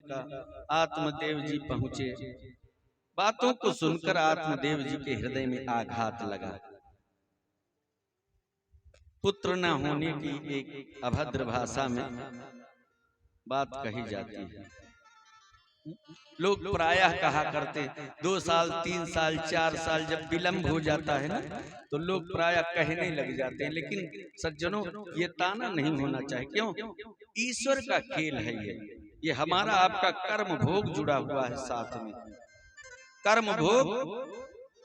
का आत्मदेव जी पहुंचे। बातों को सुनकर आत्मदेव जी के हृदय में आघात लगा। पुत्र न होने की एक अभद्र भाषा में बात कही जाती है। लोग प्रायः कहा करते 2 साल 3 साल 4 साल जब विलंब हो जाता है ना, तो लोग प्रायः कहने लग जाते हैं। लेकिन सज्जनों, ये ताना नहीं होना चाहिए। क्यों? ईश्वर का खेल है ये हमारा आपका कर्म भोग जुड़ा हुआ है साथ में। कर्म भोग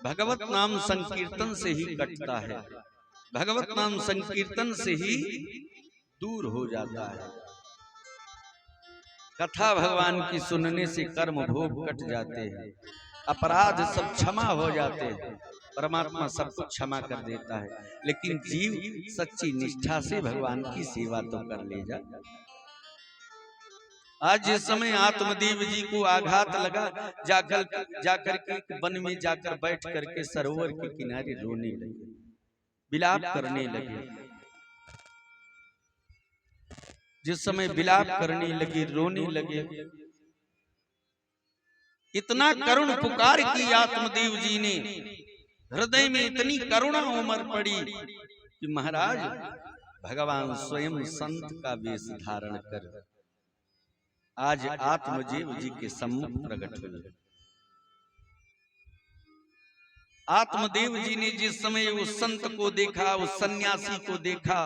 भगवत नाम संकीर्तन से ही कटता है, भगवत नाम संकीर्तन से ही दूर हो जाता है। कथा भगवान की सुनने से कर्म भोग कट जाते हैं, अपराध सब क्षमा हो जाते हैं, परमात्मा सब कुछ क्षमा कर देता है। लेकिन जीव सच्ची निष्ठा से भगवान की सेवा तो कर ले जा। आज जिस समय आत्मदेव जी को आघात लगा, जाकर के वन में जाकर बैठ करके सरोवर के किनारे रोने लगे, विलाप करने लगे। जिस समय विलाप करने लगे, रोने लगे, इतना करुण पुकार की आत्मदेव जी ने, हृदय में इतनी करुणा उमड़ पड़ी कि महाराज भगवान स्वयं संत का वेश धारण कर आज आत्मदेव जी के सम्मुख प्रकट हुए। आत्मदेव जी ने जिस समय उस संत को देखा, उस सन्यासी को देखा,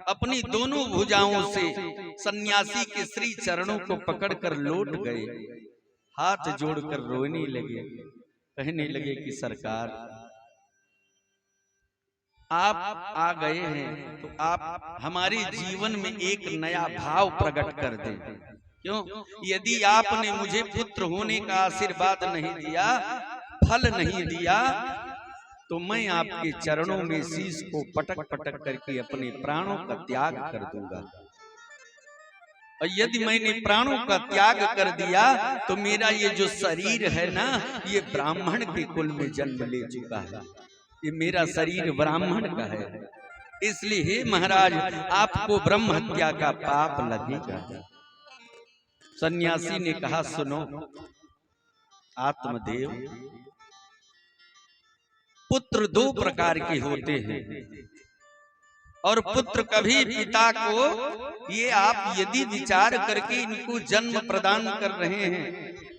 अपनी दोनों भुजाओं से सन्यासी के श्री चरणों को पकड़कर लौट गए, हाथ जोड़कर रोने लगे, कहने लगे कि सरकार आप आ गए हैं तो आप हमारे जीवन में एक नया भाव प्रकट कर दें। क्यों? यदि आपने मुझे पुत्र होने का आशीर्वाद नहीं दिया, फल नहीं दिया, तो मैं आपके चरणों में शीश को पटक पटक करके अपने प्राणों का त्याग कर दूंगा। और यदि मैंने प्राणों का त्याग कर दिया तो मेरा ये जो शरीर है ना, ये ब्राह्मण के कुल में जन्म ले चुका है, ये मेरा शरीर ब्राह्मण का है। इसलिए हे महाराज, आपको ब्रह्म हत्या का पाप लगेगा। सन्यासी ने कहा, सुनो आत्मदेव, पुत्र 2 प्रकार के होते हैं, और पुत्र कभी पिता को, ये आप यदि विचार करके इनको जन्म प्रदान कर रहे हैं,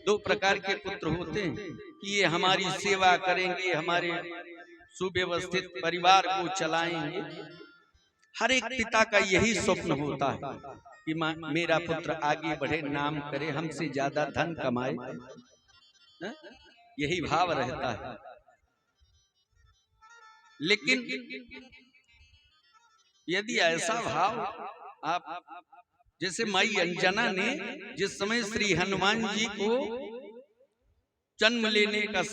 2 प्रकार के पुत्र होते हैं कि ये हमारी सेवा करेंगे, हमारे सुव्यवस्थित परिवार को चलाएंगे। हर एक पिता का यही स्वप्न होता है कि मेरा पुत्र आगे बढ़े, नाम करे, हमसे ज्यादा धन कमाए, यही भाव रहता है। लेकिन यदि ऐसा भाव आप, जैसे माई अंजना ने जिस समय श्री हनुमान जी को जन्म लेने का